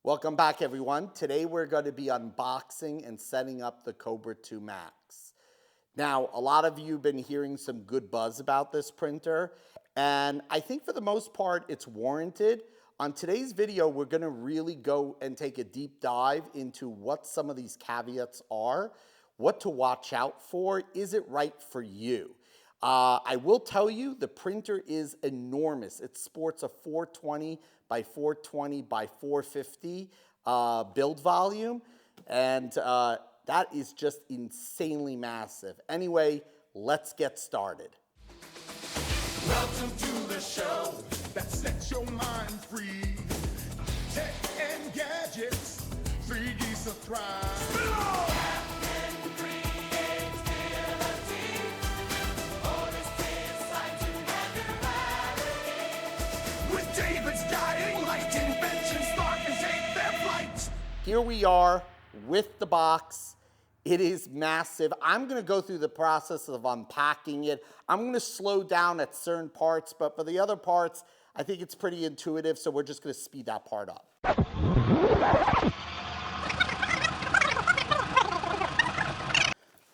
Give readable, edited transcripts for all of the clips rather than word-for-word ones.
Welcome back, everyone. Today we're going to be unboxing and setting up the Kobra 2 Max. Now, a lot of you have been hearing some good buzz about this printer, and I think for the most part it's warranted. On today's video, we're going to really go and take a deep dive into what some of these caveats are, what to watch out for, is it right for you? I will tell you the printer is enormous. It sports a 420 by 420 by 450 build volume, and that is just insanely massive. Anyway, let's get started. Welcome to the show that sets your mind free. Tech and gadgets, 3D surprise. Here we are with the box. It is massive. I'm going to go through the process of unpacking it. I'm going to slow down at certain parts, but for the other parts, I think it's pretty intuitive, so we're just going to speed that part up.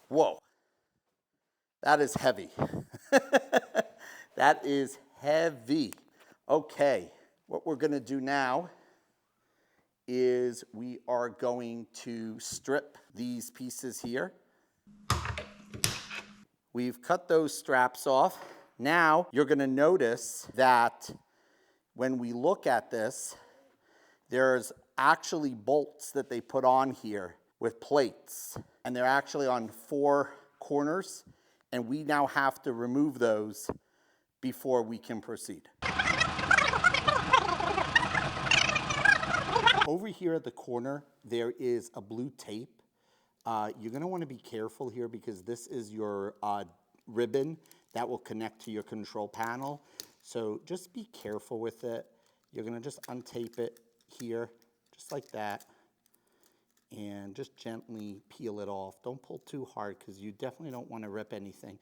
Whoa. That is heavy. That is heavy. Okay, what we're going to do now is we are going to strip these pieces here. We've cut those straps off. Now you're going to notice that when we look at this, there's actually bolts that they put on here with plates, and they're actually on 4 corners, and we now have to remove those before we can proceed. Over here at the corner, there is a blue tape. You're going to want to be careful here because this is your ribbon that will connect to your control panel. So just be careful with it. You're going to just untape it here, just like that, and just gently peel it off. Don't pull too hard because you definitely don't want to rip anything.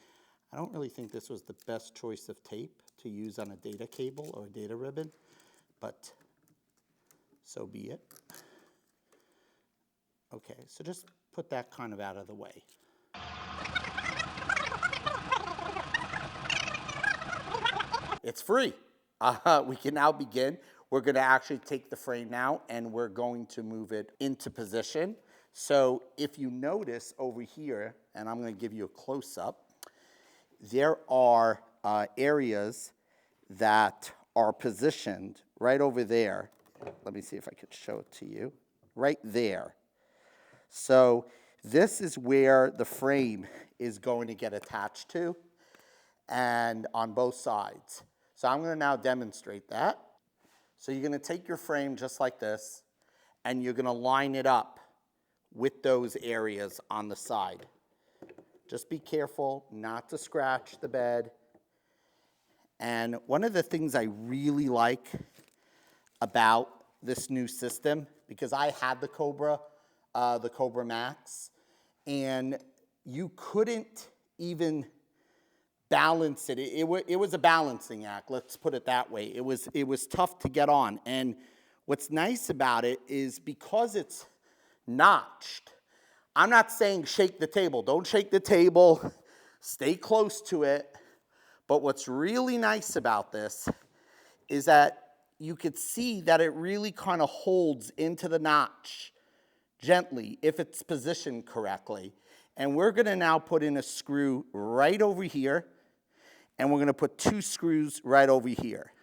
I don't really think this was the best choice of tape to use on a data cable or a data ribbon, but so be it. Okay, so just put that kind of out of the way. It's free. We can now begin. We're going to actually take the frame now and we're going to move it into position. So if you notice over here, and I'm going to give you a close-up, there are areas that are positioned right over there. Let me see if I could show it to you. Right there. So this is where the frame is going to get attached to, and on both sides. So I'm going to now demonstrate that. So you're going to take your frame just like this, and you're going to line it up with those areas on the side. Just be careful not to scratch the bed. And one of the things I really like about this new system, because I had the Kobra Max, and you couldn't even balance it. It was a balancing act, let's put it that way. It was tough to get on. And what's nice about it is because it's notched, I'm not saying shake the table. Don't shake the table. Stay close to it. But what's really nice about this is that you could see that it really kind of holds into the notch gently if it's positioned correctly. And we're going to now put in a screw right over here, and we're going to put 2 screws right over here.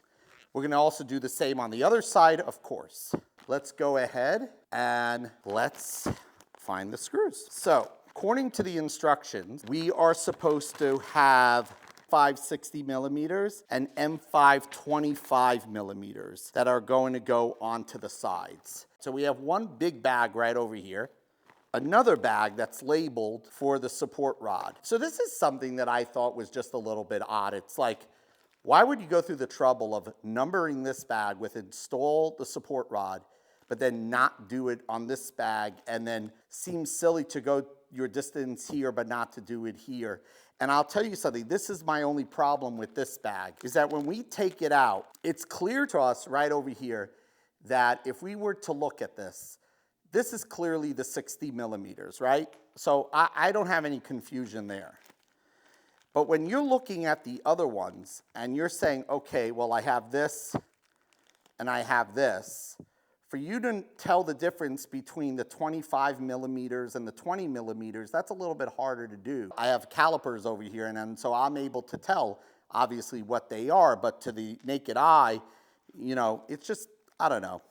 We're going to also do the same on the other side, of course. Let's go ahead and let's find the screws. So, according to the instructions, we are supposed to have 560 millimeters and M5 25 millimeters that are going to go onto the sides. So we have one big bag right over here, another bag that's labeled for the support rod. So this is something that I thought was just a little bit odd. It's like, why would you go through the trouble of numbering this bag with install the support rod, but then not do it on this bag, and then seems silly to go your distance here but not to do it here? And I'll tell you something, this is my only problem with this bag, is that when we take it out, it's clear to us right over here that if we were to look at this, this is clearly the 60 millimeters, right? So I don't have any confusion there. But when you're looking at the other ones and you're saying, okay, well, I have this and I have this, for you to tell the difference between the 25 millimeters and the 20 millimeters, that's a little bit harder to do. I have calipers over here, and so I'm able to tell, obviously, what they are, but to the naked eye, you know, it's just, I don't know.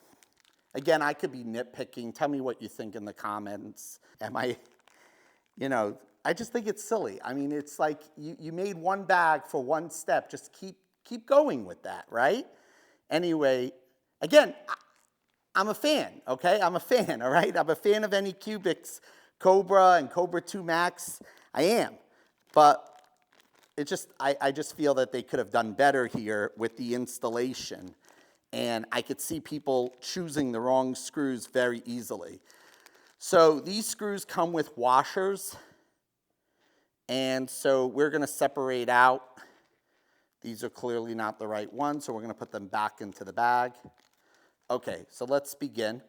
Again, I could be nitpicking. Tell me what you think in the comments. Am I, you know, I just think it's silly. I mean, it's like you made one bag for one step. Just keep going with that, right? Anyway, again, I'm a fan, okay? I'm a fan, all right? I'm a fan of Anycubic's Kobra and Kobra 2 Max. I am. But it just, I just feel that they could have done better here with the installation. And I could see people choosing the wrong screws very easily. So these screws come with washers. And so we're going to separate out. These are clearly not the right ones, so we're going to put them back into the bag. Okay, so let's begin.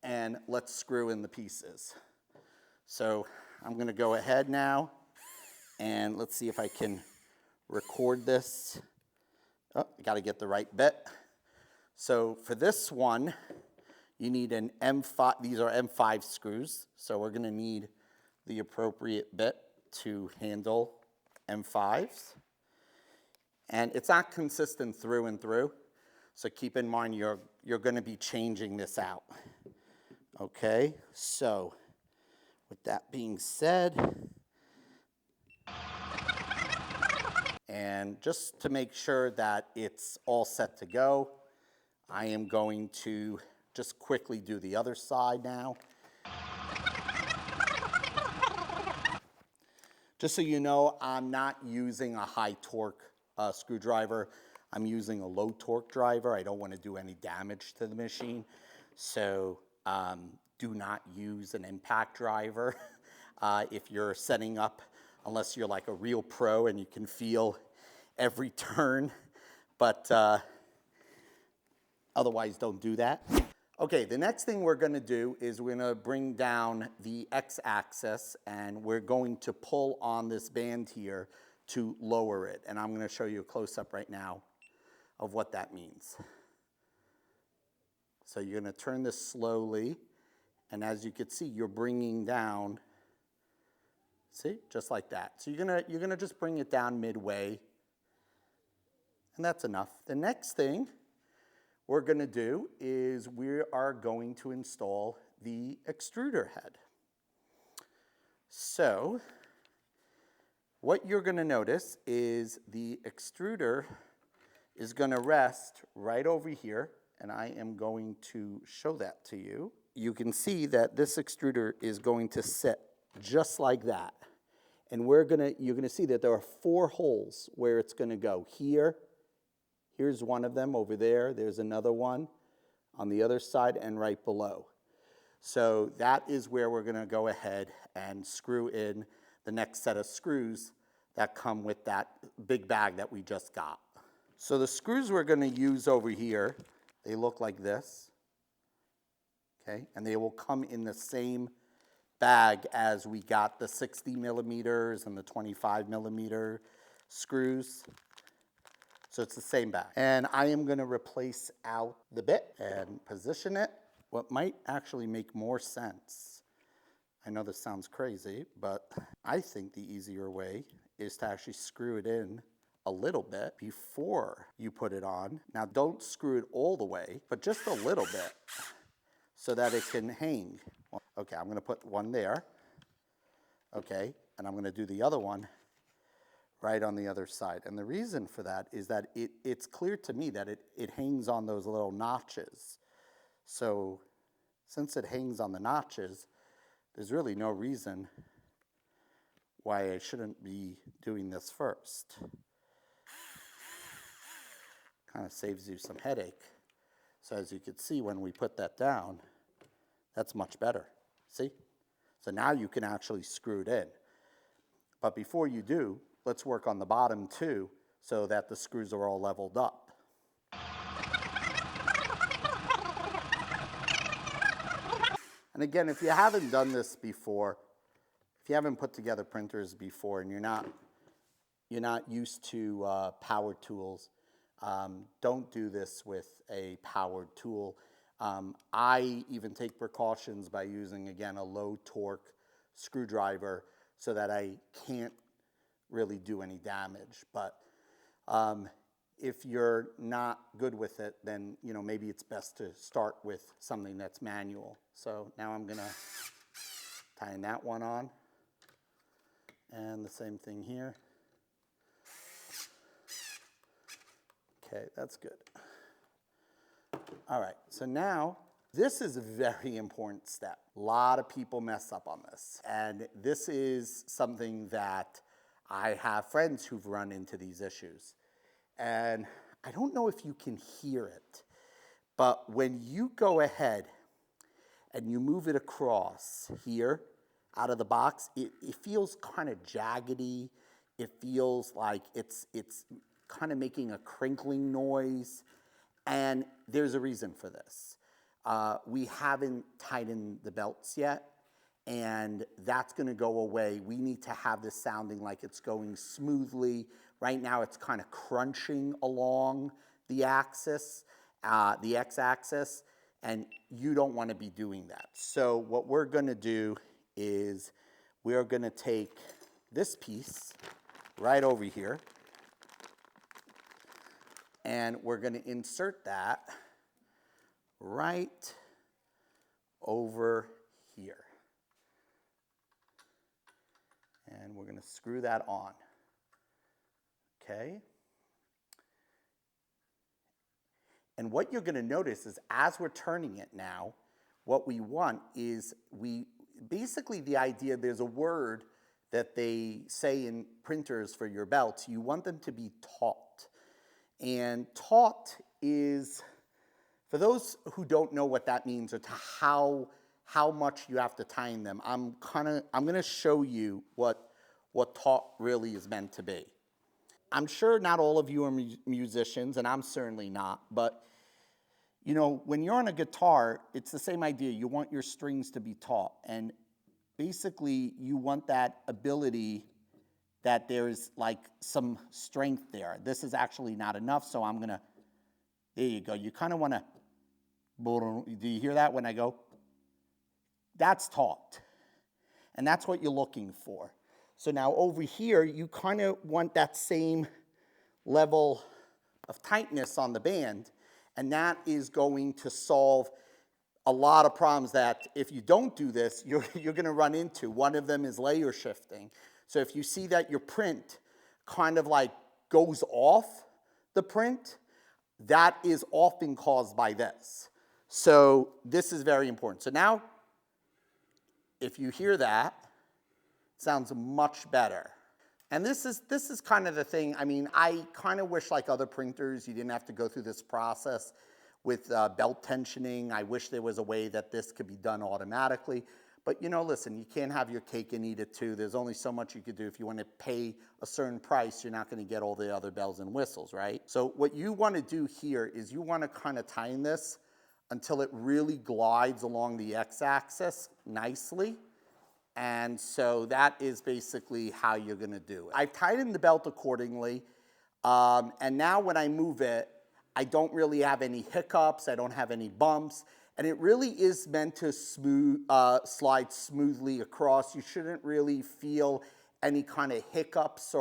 And let's screw in the pieces. So I'm going to go ahead now, and let's see if I can record this. Oh, I got to get the right bit. So for this one, you need an M5. These are M5 screws, so we're going to need the appropriate bit to handle M5s. And it's not consistent through and through, so keep in mind you're going to be changing this out. Okay, so with that being said, and just to make sure that it's all set to go, I am going to just quickly do the other side now. Just so you know, I'm not using a high torque screwdriver. I'm using a low torque driver. I don't want to do any damage to the machine. So do not use an impact driver if you're setting up, unless you're like a real pro and you can feel every turn. But otherwise, don't do that. Okay, the next thing we're going to do is we're going to bring down the x-axis, and we're going to pull on this band here to lower it. And I'm going to show you a close-up right now of what that means. So you're going to turn this slowly, and as you can see, you're bringing down, see, just like that. So you're going to just bring it down midway, and that's enough. The next thing we're going to do is we are going to install the extruder head. So what you're going to notice is the extruder is going to rest right over here, and I am going to show that to you. You can see that this extruder is going to sit just like that. And you're going to see that there are 4 holes where it's going to go. Here's one of them over there. There's another one on the other side and right below. So that is where we're going to go ahead and screw in the next set of screws that come with that big bag that we just got. So the screws we're going to use over here, they look like this. Okay, and they will come in the same bag as we got the 60 millimeters and the 25 millimeter screws. So it's the same bag. And I am going to replace out the bit and position it. What might actually make more sense, I know this sounds crazy, but I think the easier way is to actually screw it in a little bit before you put it on. Now don't screw it all the way, but just a little bit so that it can hang. Okay, I'm going to put one there. Okay, and I'm going to do the other one right on the other side. And the reason for that is that it's clear to me that it hangs on those little notches. So since it hangs on the notches, there's really no reason why I shouldn't be doing this first. Kind of saves you some headache. So as you can see, when we put that down, that's much better. See? So now you can actually screw it in. But before you do, let's work on the bottom too, so that the screws are all leveled up. And again, if you haven't done this before, if you haven't put together printers before and you're not used to power tools, don't do this with a powered tool. I even take precautions by using, again, a low torque screwdriver so that I can't really do any damage. But if you're not good with it, then maybe it's best to start with something that's manual. So now I'm gonna tighten that one on, and the same thing here. Okay, that's good. All right, so now this is a very important step. A lot of people mess up on this, and this is something that I have friends who've run into these issues. And I don't know if you can hear it, but when you go ahead and you move it across here out of the box, it feels kind of jaggedy. It feels like it's kind of making a crinkling noise, and there's a reason for this. We haven't tightened the belts yet, and that's gonna go away. We need to have this sounding like it's going smoothly. Right now it's kind of crunching along the axis, the x-axis, and you don't want to be doing that. So what we're gonna do is we're gonna take this piece right over here, and we're gonna insert that right over here. And we're gonna screw that on, okay? And what you're gonna notice is as we're turning it now, what we want is basically the idea, there's a word that they say in printers for your belts, you want them to be taut. And taut is, for those who don't know what that means or to how much you have to tighten them, I'm gonna show you what taut really is meant to be. I'm sure not all of you are musicians, and I'm certainly not, but when you're on a guitar, it's the same idea. You want your strings to be taut, and basically you want that ability that there's like some strength there. This is actually not enough, so I'm gonna, there you go. You kind of wanna, do you hear that when I go? That's taut, and that's what you're looking for. So now over here, you kind of want that same level of tightness on the band, and that is going to solve a lot of problems that if you don't do this, you're gonna run into. One of them is layer shifting. So if you see that your print kind of like goes off the print, that is often caused by this. So this is very important. So now, if you hear that, it sounds much better. And this is kind of the thing. I mean, I kind of wish, like other printers, you didn't have to go through this process with belt tensioning. I wish there was a way that this could be done automatically. But listen, you can't have your cake and eat it too. There's only so much you could do. If you want to pay a certain price, you're not going to get all the other bells and whistles, right? So what you want to do here is you want to kind of tighten this until it really glides along the x-axis nicely. And so that is basically how you're gonna do it. I've tightened the belt accordingly, and now when I move it, I don't really have any hiccups, I don't have any bumps, and it really is meant to slide smoothly across. You shouldn't really feel any kind of hiccups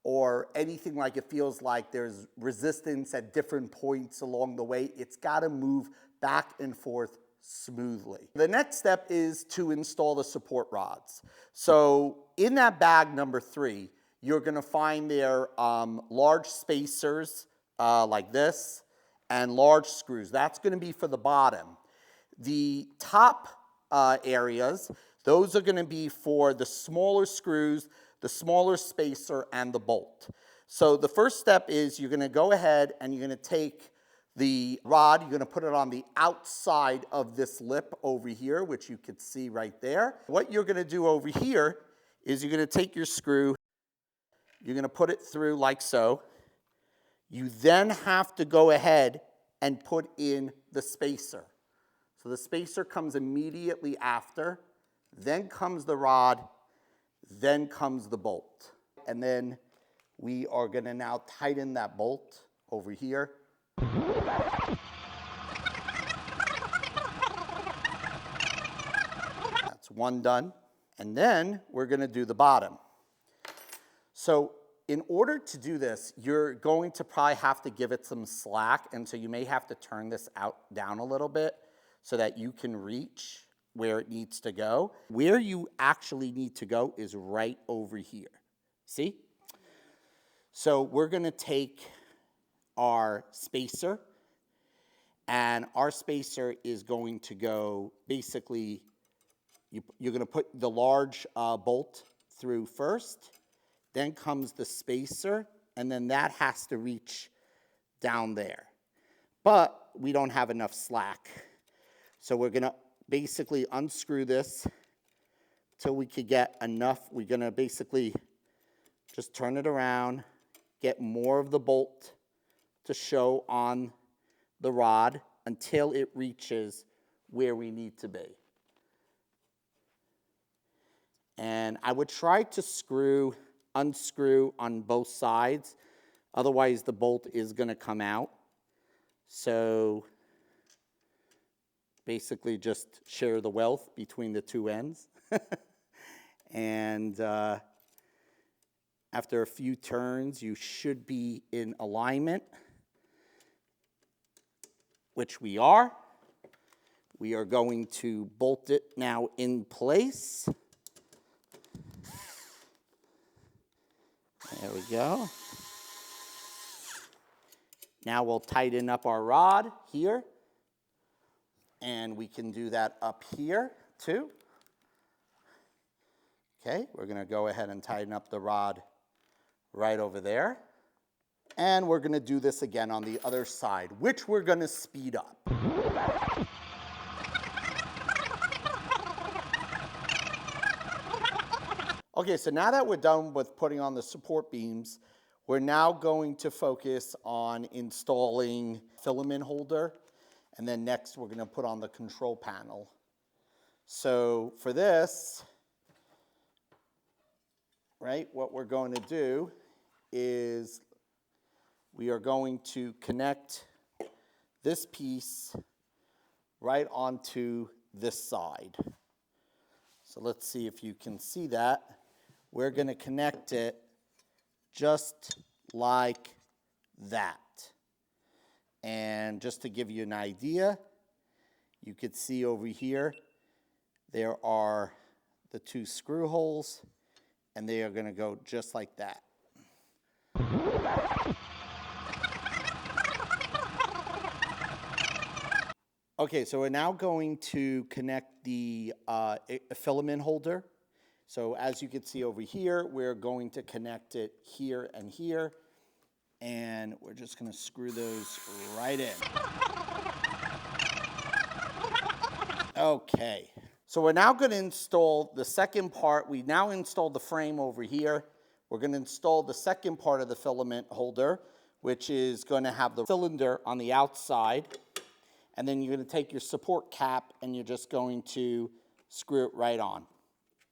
or anything like it feels like there's resistance at different points along the way. It's gotta move back and forth smoothly. The next step is to install the support rods. So in that bag number 3, you're gonna find there large spacers like this and large screws. That's gonna be for the bottom. The top areas, those are gonna be for the smaller screws, the smaller spacer, and the bolt. So the first step is you're gonna go ahead and you're gonna take the rod, you're gonna put it on the outside of this lip over here, which you can see right there. What you're gonna do over here is you're gonna take your screw, you're gonna put it through like so. You then have to go ahead and put in the spacer. So the spacer comes immediately after, then comes the rod, then comes the bolt. And then we are gonna now tighten that bolt over here. That's one done. And then we're gonna do the bottom. So in order to do this, you're going to probably have to give it some slack, and so you may have to turn this down a little bit so that you can reach where it needs to go. Where you actually need to go is right over here. See? So we're gonna take our spacer, and our spacer is going to go basically, you're gonna put the large bolt through first, then comes the spacer, and then that has to reach down there. But we don't have enough slack. So we're gonna basically unscrew this till we could get enough. We're gonna basically just turn it around, get more of the bolt to show on the rod until it reaches where we need to be. And I would try to unscrew on both sides, otherwise the bolt is gonna come out. So basically just share the wealth between the two ends. And after a few turns, you should be in alignment, which we are. We are going to bolt it now in place. There we go. Now we'll tighten up our rod here. And we can do that up here too. Okay, we're gonna go ahead and tighten up the rod right over there. And we're gonna do this again on the other side, which we're gonna speed up. Okay, so now that we're done with putting on the support beams, we're now going to focus on installing filament holder, and then next we're gonna put on the control panel. So for this, right, what we're going to do is we are going to connect this piece right onto this side. So let's see if you can see that. We're gonna connect it just like that. And just to give you an idea, you could see over here, there are the two screw holes, and they are gonna go just like that. Okay, so we're now going to connect the filament holder. So as you can see over here, we're going to connect it here and here, and we're just gonna screw those right in. Okay, so we're now gonna install the second part. We now installed the frame over here. We're gonna install the second part of the filament holder, which is gonna have the cylinder on the outside, and then you're gonna take your support cap and you're just going to screw it right on.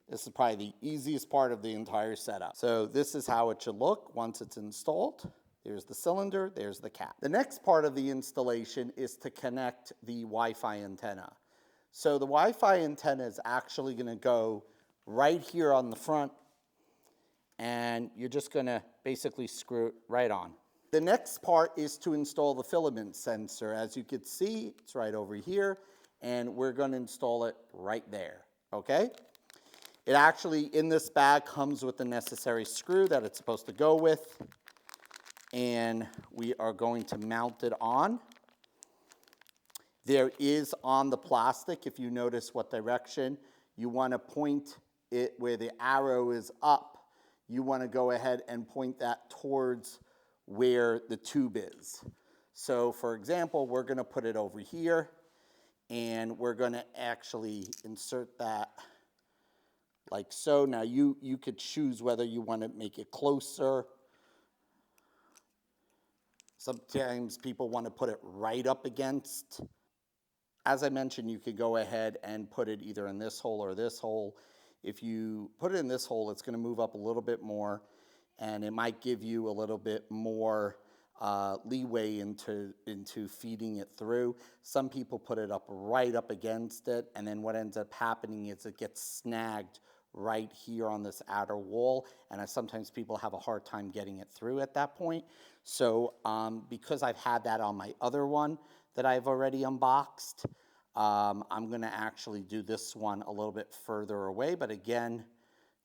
This is probably the easiest part of the entire setup. So this is how it should look once it's installed. There's the cylinder, there's the cap. The next part of the installation is to connect the Wi-Fi antenna. So the Wi-Fi antenna is actually gonna go right here on the front, and you're just gonna basically screw it right on. The next part is to install the filament sensor. As you can see, it's right over here, and we're gonna install it right there, okay? It actually, in this bag, comes with the necessary screw that it's supposed to go with, and we are going to mount it on. There is on the plastic, if you notice what direction, you want to point it where the arrow is up. You want to go ahead and point that towards where the tube is. So for example, we're going to put it over here, and we're going to actually insert that like so. Now you could choose whether you want to make it closer. Sometimes people want to put it right up against. as I mentioned, you could go ahead and put it either in this hole or this hole. If you put it in this hole, it's going to move up a little bit more, and it might give you a little bit more leeway into feeding it through. Some people put it up right up against it, and then what ends up happening is it gets snagged right here on this outer wall, and sometimes people have a hard time getting it through at that point. So because I've had that on my other one that I've already unboxed, I'm going to actually do this one a little bit further away. But again,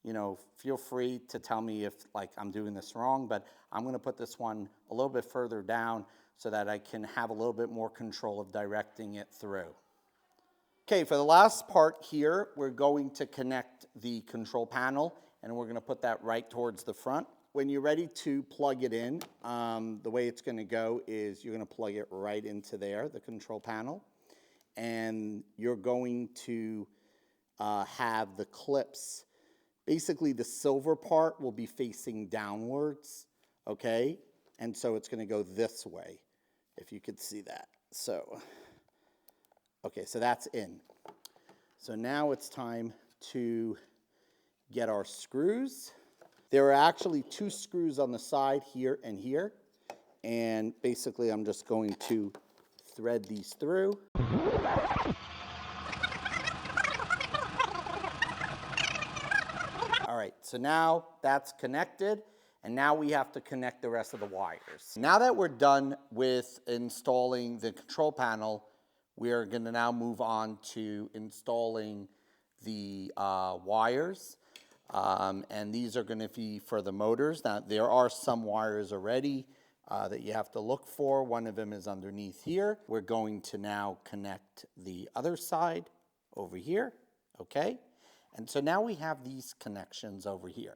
you know, feel free to tell me if like I'm doing this wrong, but I'm going to put this one a little bit further down so that I can have a little bit more control of directing it through. Okay, for the last part here, we're going to connect the control panel, and we're going to put that right towards the front. When you're ready to plug it in, the way it's going to go is you're going to plug it right into there, the control panel, and you're going to have the clips. Basically, the silver part will be facing downwards, okay? And so it's going to go this way, if you could see that. So, okay, so that's in. So now it's time to get our screws. There are actually 2 screws on the side here and here. And basically, I'm just going to thread these through. All right, so now that's connected, and now we have to connect the rest of the wires. Now that we're done with installing the control panel, we are going to now move on to installing the wires, and these are going to be for the motors. Now, there are some wires already that you have to look for. One of them is underneath here. We're going to now connect the other side over here, okay? And so now we have these connections over here.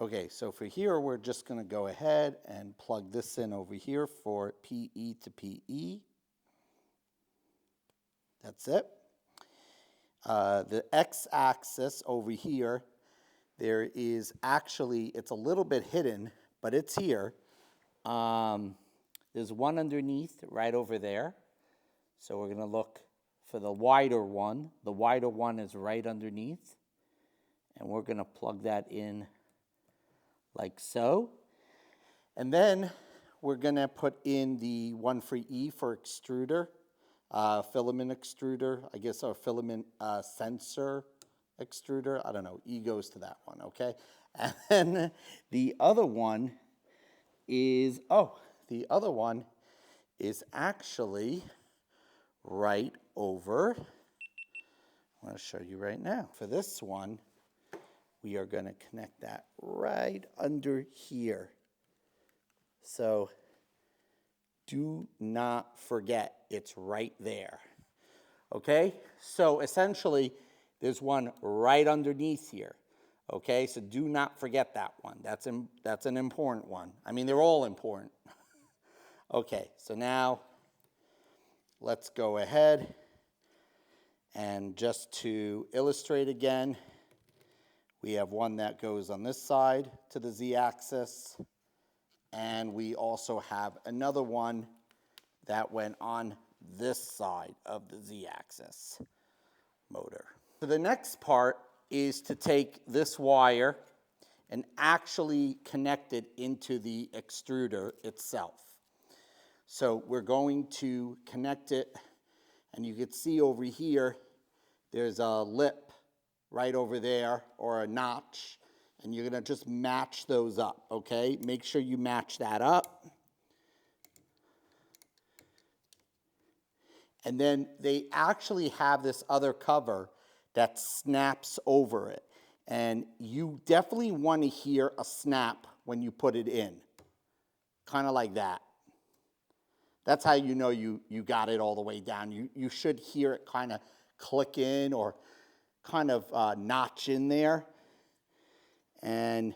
Okay, so for here, we're just going to go ahead and plug this in over here for PE to PE. That's it. The x-axis over here, there is actually, it's a little bit hidden, but it's here. There's one underneath right over there. So we're going to look for the wider one. The wider one is right underneath. And we're going to plug that in like so. And then we're going to put in the one for E for extruder, filament extruder, I guess, or filament sensor extruder. I don't know. E goes to that one, okay? And then the other one is, the other one is actually right over. I'm going to show you right now. For this one, we are going to connect that right under here. So do not forget, it's right there. Okay? So essentially, there's one right underneath here. Okay? So do not forget that one. That's an important one. I mean, they're all important. Okay, so now let's go ahead and just to illustrate again, we have one that goes on this side to the z-axis, and we also have another one that went on this side of the z-axis motor. So the next part is to take this wire and actually connect it into the extruder itself. So we're going to connect it, and you can see over here, there's a lip right over there, or a notch, and you're going to just match those up, okay? Make sure you match that up. And then they actually have this other cover that snaps over it, and you definitely want to hear a snap when you put it in, kind of like that. That's how you know you got it all the way down. You should hear it kind of click in or kind of notch in there, and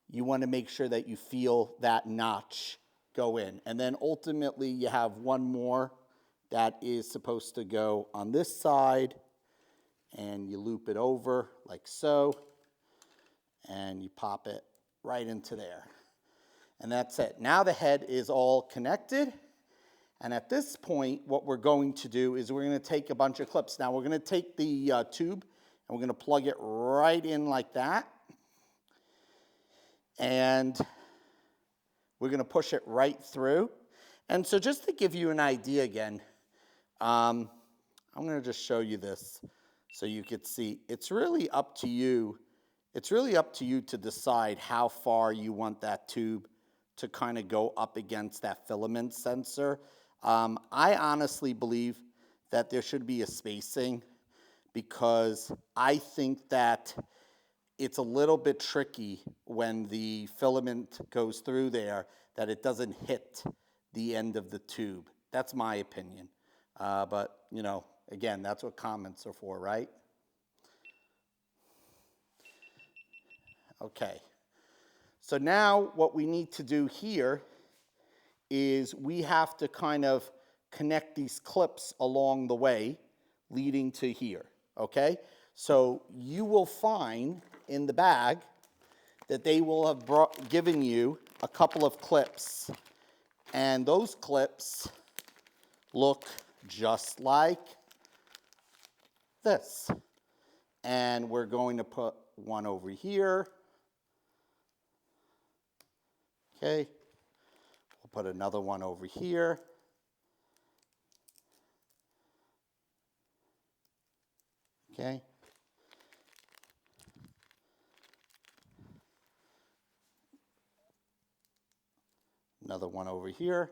you want to make sure that you feel that notch go in. And then ultimately you have one more that is supposed to go on this side, and you loop it over like so, and you pop it right into there. And that's it. Now the head is all connected, And at this point, what we're going to do is we're going to take a bunch of clips. Now, we're going to take the tube and we're going to plug it right in like that. And we're going to push it right through. And so just to give you an idea again, I'm going to just show you this so you could see. It's really up to you. It's really up to you to decide how far you want that tube to kind of go up against that filament sensor. I honestly believe that there should be a spacing because I think that it's a little bit tricky when the filament goes through there that it doesn't hit the end of the tube. That's my opinion. But, you know, again, that's what comments are for, right? Okay. So now what we need to do here is we have to kind of connect these clips along the way leading to here, okay? So you will find in the bag that they will have given you a couple of clips, and those clips look just like this. And we're going to put one over here, okay? We'll put another one over here. Okay. Another one over here.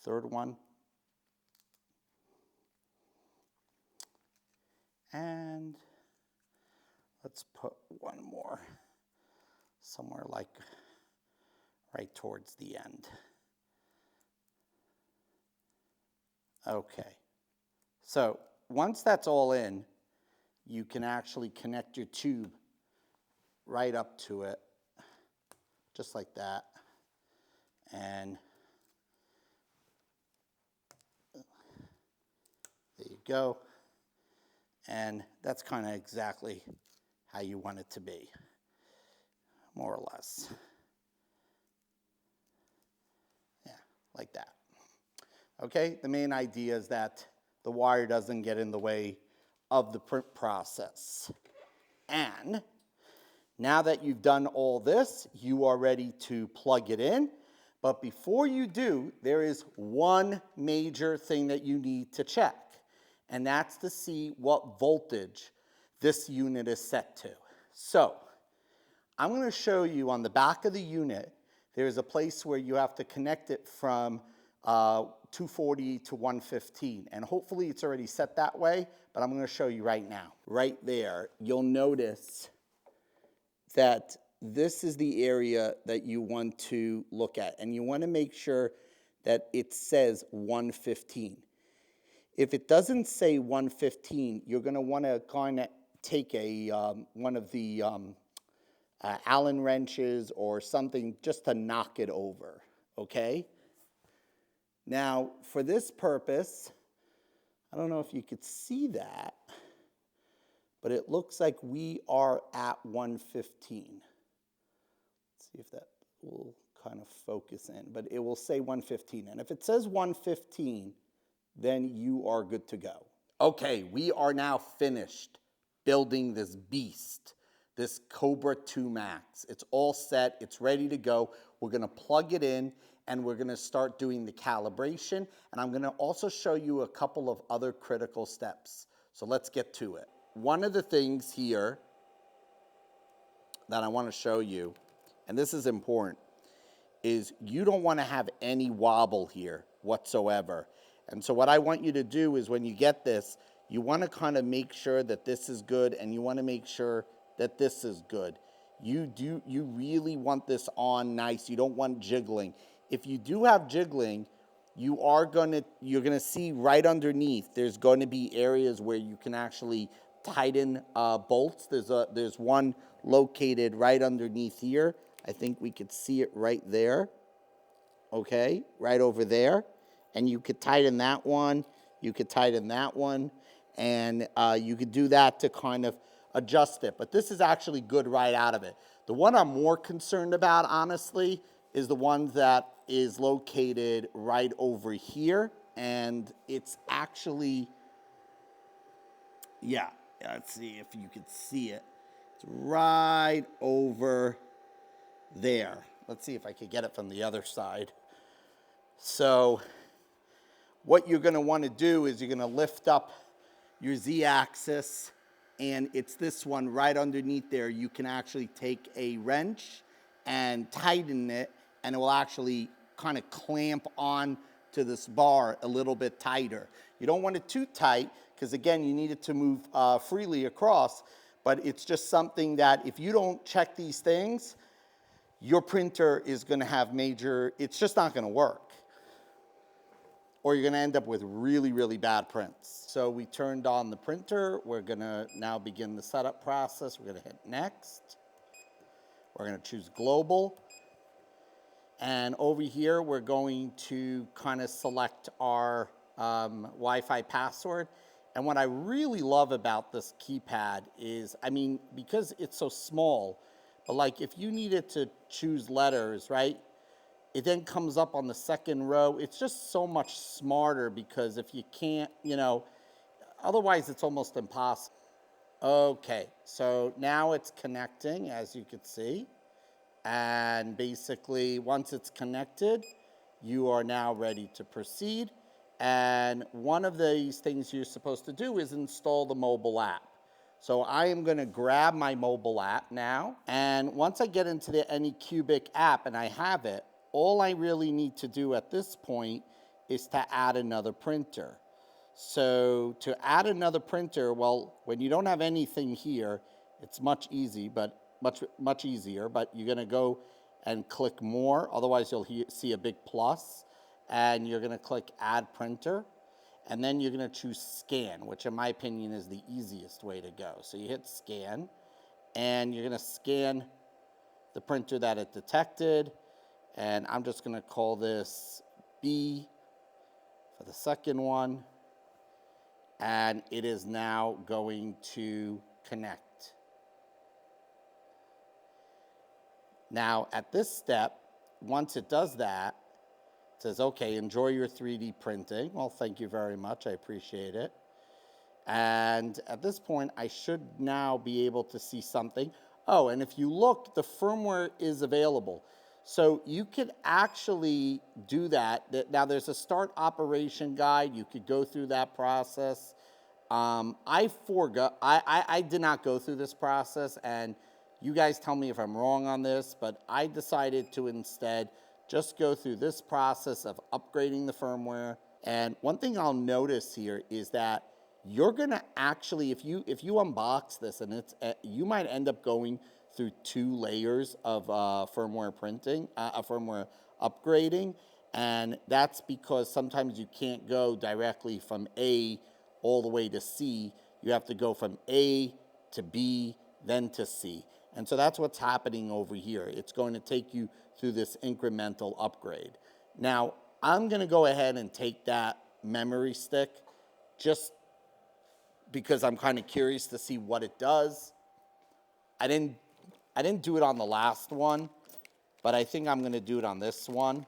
Third one. And let's put one more somewhere like right towards the end. Okay. So once that's all in, you can actually connect your tube right up to it, just like that. And there you go. And that's kind of exactly how you want it to be, more or less. Yeah, like that. Okay, the main idea is that the wire doesn't get in the way of the print process. And now that you've done all this, you are ready to plug it in. But before you do, there is one major thing that you need to check, and that's to see what voltage this unit is set to. So I'm going to show you on the back of the unit, there's a place where you have to connect it from 240 to 115, and hopefully it's already set that way, but I'm going to show you right now. Right there, you'll notice that this is the area that you want to look at, and you want to make sure that it says 115. If it doesn't say 115, you're going to want to kind of take a one of the Allen wrenches or something just to knock it over, okay? Now, for this purpose, I don't know if you could see that, but it looks like we are at 115. Let's see if that will kind of focus in, but it will say 115. And if it says 115, then you are good to go. Okay, we are now finished building this beast, this Kobra 2 Max. It's all set, it's ready to go. We're gonna plug it in and we're gonna start doing the calibration, and I'm gonna also show you a couple of other critical steps. So let's get to it. One of the things here that I wanna show you, and this is important, is you don't wanna have any wobble here whatsoever. And so what I want you to do is when you get this, you wanna kind of make sure that this is good, and you wanna make sure that this is good. You really want this on nice. You don't want jiggling. If you do have jiggling, you're gonna see right underneath, there's gonna be areas where you can actually tighten bolts. There's one located right underneath here. I think we could see it right there. Okay, right over there. And you could tighten that one, you could tighten that one, and you could do that to kind of adjust it. But this is actually good right out of it. The one I'm more concerned about, honestly, is the ones that is located right over here, and it's actually, yeah, let's see if you can see it. It's right over there. Let's see if I could get it from the other side. So what you're going to want to do is you're going to lift up your Z-axis, and it's this one right underneath there. You can actually take a wrench and tighten it, and it will actually kind of clamp on to this bar a little bit tighter. You don't want it too tight, because again, you need it to move freely across, but it's just something that if you don't check these things, your printer is going to have major, it's just not going to work. Or you're going to end up with really, really bad prints. So we turned on the printer. We're going to now begin the setup process. We're going to hit next. We're going to choose global. And over here, we're going to kind of select our Wi-Fi password. And what I really love about this keypad is, I mean, because it's so small, but like if you needed to choose letters, right? It then comes up on the second row. It's just so much smarter because if you can't, you know, otherwise it's almost impossible. Okay, so now it's connecting, as you can see. And basically, once it's connected, you are now ready to proceed. And one of these things you're supposed to do is install the mobile app. So I am going to grab my mobile app now. And once I get into the Anycubic app and I have it, all I really need to do at this point is to add another printer. So to add another printer, well, when you don't have anything here, it's much easier, but you're going to go and click more. Otherwise, you'll see a big plus, and you're going to click add printer, and then you're going to choose scan, which in my opinion is the easiest way to go. So you hit scan, and you're going to scan the printer that it detected, and I'm just going to call this B for the second one, and it is now going to connect. Now, at this step, once it does that, it says, okay, enjoy your 3D printing. Well, thank you very much. I appreciate it. And at this point, I should now be able to see something. Oh, and if you look, the firmware is available. So you could actually do that. Now, there's a start operation guide. You could go through that process. I did not go through this process, and you guys tell me if I'm wrong on this, but I decided to instead just go through this process of upgrading the firmware. And one thing I'll notice here is that you're going to actually, if you unbox this, and you might end up going through 2 layers of firmware printing, firmware upgrading, and that's because sometimes you can't go directly from A all the way to C. You have to go from A to B, then to C. And so that's what's happening over here. It's going to take you through this incremental upgrade. Now, I'm going to go ahead and take that memory stick just because I'm kind of curious to see what it does. I didn't do it on the last one, but I think I'm going to do it on this one.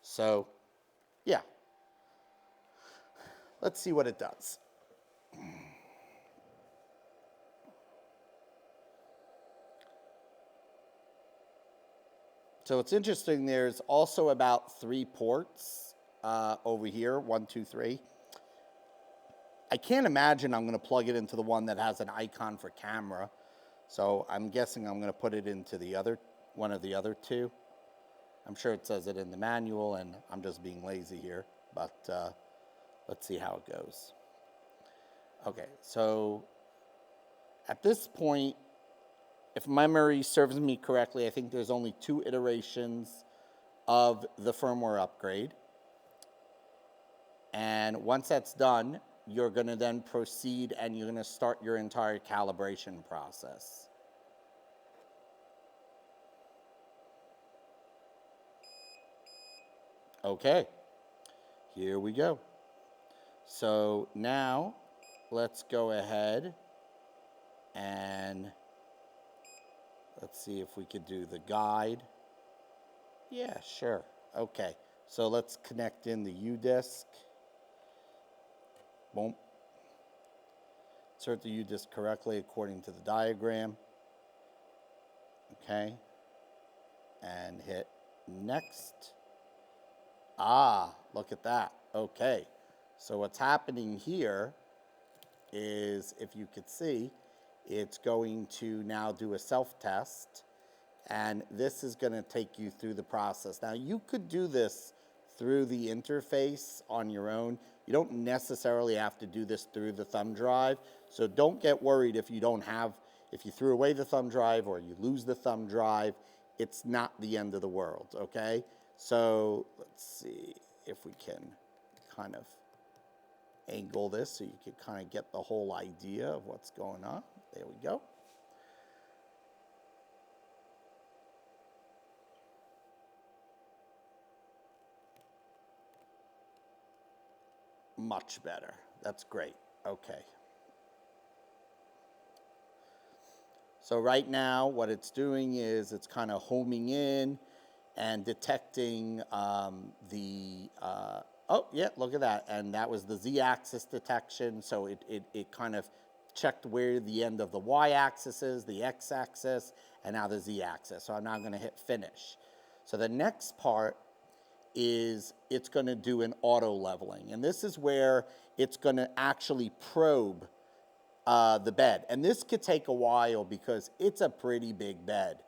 So, yeah. Let's see what it does. So it's interesting, there's also about 3 ports over here, 1, 2, 3. I can't imagine I'm going to plug it into the one that has an icon for camera. So I'm guessing I'm going to put it into the other, one of the other 2. I'm sure it says it in the manual, and I'm just being lazy here, but let's see how it goes. Okay, so at this point, if memory serves me correctly, I think there's only 2 iterations of the firmware upgrade. And once that's done, you're going to then proceed and you're going to start your entire calibration process. Okay, here we go. So now let's go ahead and Let's see if we could do the guide. Yeah, sure. Okay, so let's connect in the U-disc. Boom. Insert the U-disc correctly according to the diagram. Okay. And hit next. Ah, look at that. Okay. So what's happening here is, if you could see, it's going to now do a self-test. And this is going to take you through the process. Now, you could do this through the interface on your own. You don't necessarily have to do this through the thumb drive. So don't get worried if you don't have, if you threw away the thumb drive or you lose the thumb drive, it's not the end of the world, okay? So let's see if we can kind of angle this so you can kind of get the whole idea of what's going on. There we go. Much better. That's great. Okay. So right now, what it's doing is it's kind of homing in and detecting oh, yeah, look at that. And that was the Z-axis detection. So it kind of checked where the end of the Y-axis is, the X-axis, and now the Z-axis. So I'm now going to hit finish. So the next part is it's going to do an auto leveling. And this is where it's going to actually probe the bed. And this could take a while because it's a pretty big bed.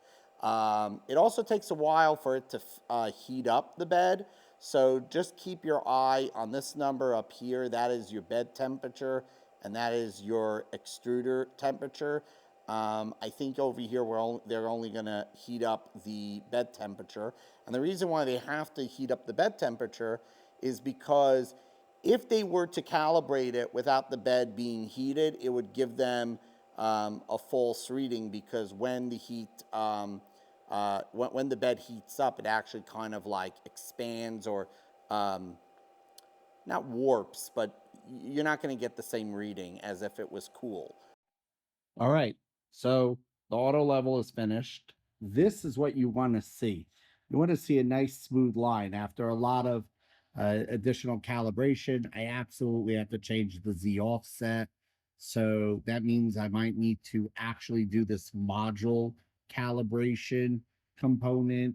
It also takes a while for it to heat up the bed. So just keep your eye on this number up here. That is your bed temperature, and that is your extruder temperature. I think over here they're only going to heat up the bed temperature. And the reason why they have to heat up the bed temperature is because if they were to calibrate it without the bed being heated, it would give them a false reading, because when the heat, when the bed heats up, it actually kind of like expands or not warps, but you're not going to get the same reading as if it was cool. All right, so the auto level is finished. This is what you want to see. You want to see a nice smooth line. After a lot of additional calibration, I absolutely have to change the Z offset. So that means I might need to actually do this module calibration component.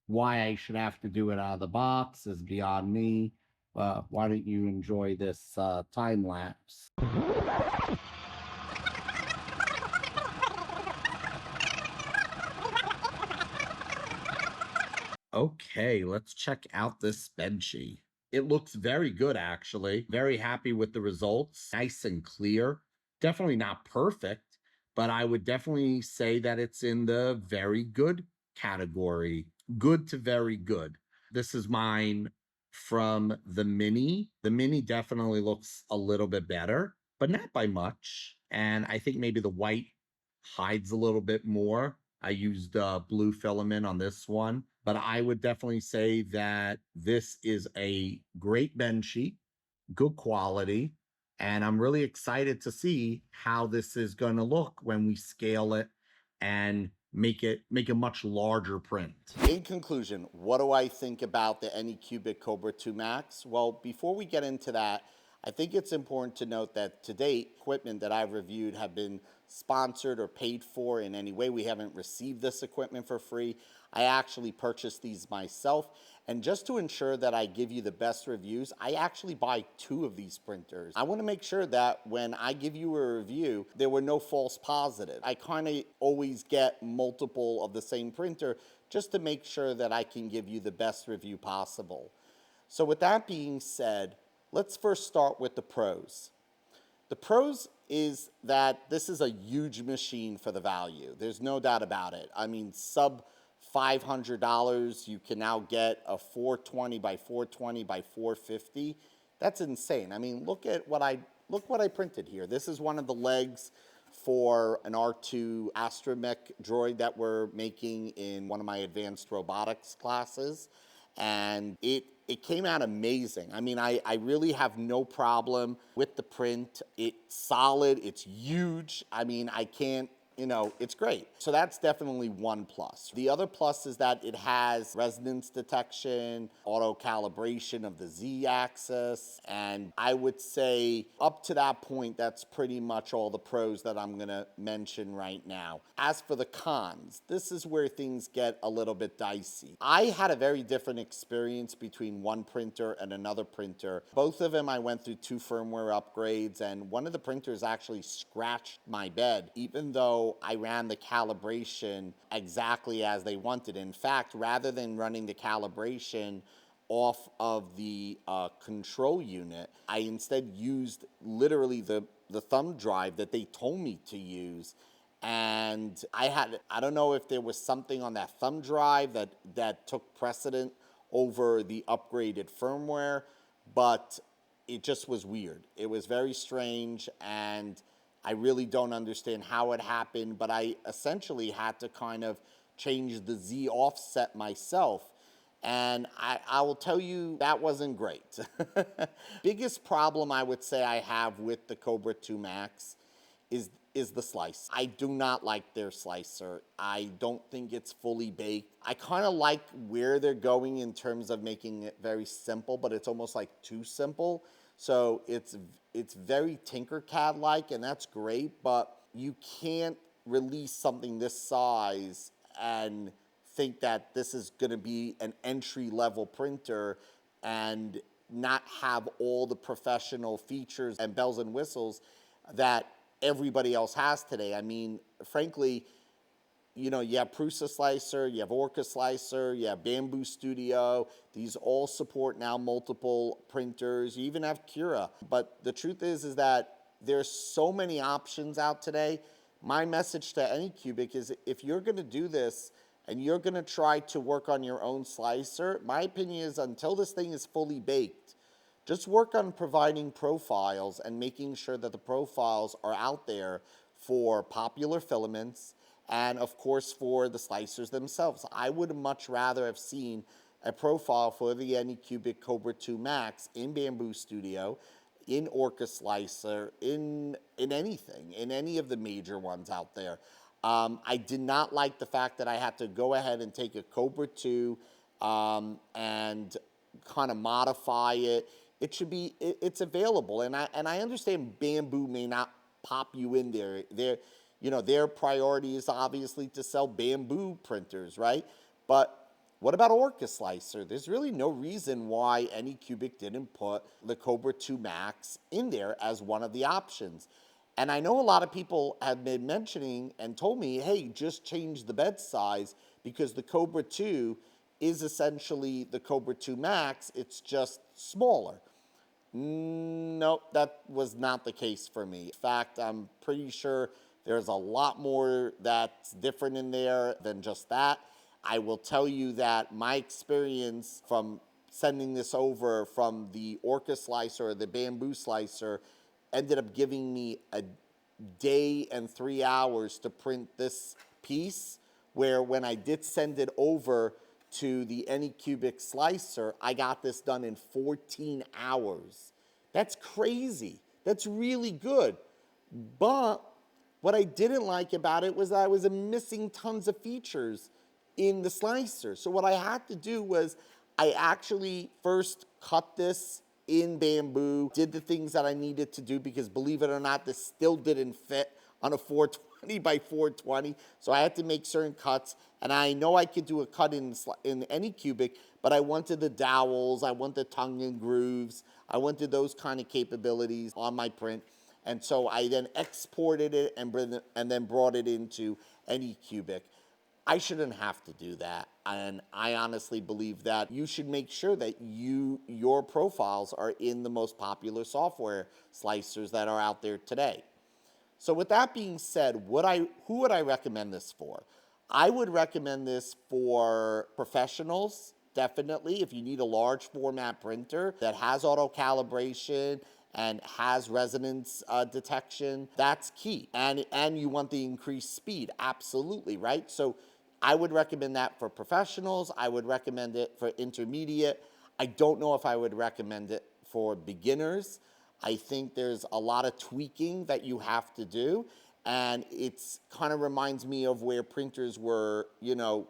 Why I should have to do it out of the box is beyond me. Why don't you enjoy this time lapse? Okay, let's check out this Benchy. It looks very good, actually. Very happy with the results. Nice and clear. Definitely not perfect, but I would definitely say that it's in the very good category. Good to very good. This is mine from the Mini. The Mini definitely looks a little bit better, but not by much. And I think maybe the white hides a little bit more. I used blue filament on this one, but I would definitely say that this is a great Benchy, good quality, and I'm really excited to see how this is going to look when we scale it and make a much larger print. In conclusion, what do I think about the Anycubic Kobra 2 Max? Well, before we get into that, I think it's important to note that to date, equipment that I've reviewed have been sponsored or paid for in any way. We haven't received this equipment for free. I actually purchased these myself. And just to ensure that I give you the best reviews, I actually buy 2 of these printers. I want to make sure that when I give you a review, there were no false positives. I kind of always get multiple of the same printer just to make sure that I can give you the best review possible. So with that being said, let's first start with the pros. The pros is that this is a huge machine for the value. There's no doubt about it. I mean, sub $500, you can now get a 420 by 420 by 450. That's insane. I mean, look what I printed here. This is one of the legs for an R2 astromech droid that we're making in one of my advanced robotics classes. And it came out amazing. I mean, I really have no problem with the print. It's solid, it's huge. I mean, I can't you know, it's great. So that's definitely one plus. The other plus is that it has resonance detection, auto calibration of the Z-axis, and I would say up to that point, that's pretty much all the pros that I'm gonna mention right now. As for the cons, this is where things get a little bit dicey. I had a very different experience between one printer and another printer. Both of them I went through 2 firmware upgrades, and one of the printers actually scratched my bed, even though I ran the calibration exactly as they wanted. In fact, rather than running the calibration off of the control unit, I instead used literally the thumb drive that they told me to use. And I don't know if there was something on that thumb drive that took precedent over the upgraded firmware, but it just was weird. It was very strange, and I really don't understand how it happened, but I essentially had to kind of change the Z offset myself. And I will tell you, that wasn't great. Biggest problem I would say I have with the Kobra 2 Max is the slice. I do not like their slicer. I don't think it's fully baked. I kind of like where they're going in terms of making it very simple, but it's almost like too simple. So it's very Tinkercad-like, and that's great, but you can't release something this size and think that this is going to be an entry-level printer and not have all the professional features and bells and whistles that everybody else has today. I mean, frankly, you know, you have Prusa Slicer, you have Orca Slicer, you have Bamboo Studio. These all support now multiple printers. You even have Cura. But the truth is that there's so many options out today. My message to Anycubic is, if you're going to do this and you're going to try to work on your own slicer, my opinion is, until this thing is fully baked, just work on providing profiles and making sure that the profiles are out there for popular filaments and, of course, for the slicers themselves. I would much rather have seen a profile for the Anycubic Kobra 2 Max in Bamboo Studio, in Orca Slicer, in anything, in any of the major ones out there. I did not like the fact that I had to go ahead and take a Kobra 2 and kind of modify it. It should be, it's available, and I understand Bamboo may not pop you in there. You know, their priority is obviously to sell Bamboo printers, right? But what about Orca Slicer? There's really no reason why Anycubic didn't put the Kobra 2 Max in there as one of the options. And I know a lot of people have been mentioning and told me, hey, just change the bed size, because the Kobra 2 is essentially the Kobra 2 Max, it's just smaller. Nope, that was not the case for me. In fact, I'm pretty sure there's a lot more that's different in there than just that. I will tell you that my experience from sending this over from the Orca Slicer or the Bamboo Slicer ended up giving me a day and 3 hours to print this piece, where when I did send it over to the Anycubic Slicer, I got this done in 14 hours. That's crazy. That's really good. But what I didn't like about it was that I was missing tons of features in the slicer. So what I had to do was, I actually first cut this in Bamboo, did the things that I needed to do, because believe it or not, this still didn't fit on a 420 by 420. So I had to make certain cuts, and I know I could do a cut in Anycubic, but I wanted the dowels, I wanted tongue and grooves, I wanted those kind of capabilities on my print. And so I then exported it and then brought it into Anycubic. I shouldn't have to do that, and I honestly believe that you should make sure that your profiles are in the most popular software slicers that are out there today. So with that being said, who would I recommend this for? I would recommend this for professionals, definitely. If you need a large format printer that has auto calibration and has resonance detection, that's key. And you want the increased speed, absolutely, right? So I would recommend that for professionals. I would recommend it for intermediate. I don't know if I would recommend it for beginners. I think there's a lot of tweaking that you have to do. And it's kind of reminds me of where printers were, you know,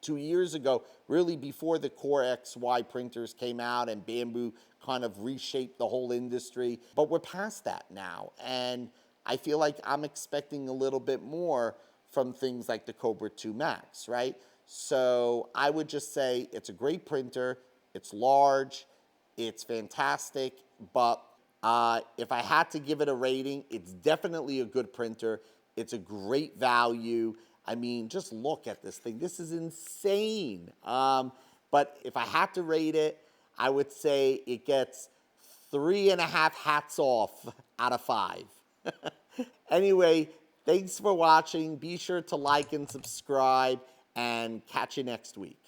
2 years ago, really before the Core XY printers came out and Bamboo kind of reshaped the whole industry. But we're past that now. And I feel like I'm expecting a little bit more from things like the Kobra 2 Max, right? So I would just say it's a great printer. It's large. It's fantastic. But if I had to give it a rating, it's definitely a good printer. It's a great value. I mean, just look at this thing. This is insane. But if I had to rate it, I would say it gets 3.5 hats off out of 5. Anyway, thanks for watching. Be sure to like and subscribe, and catch you next week.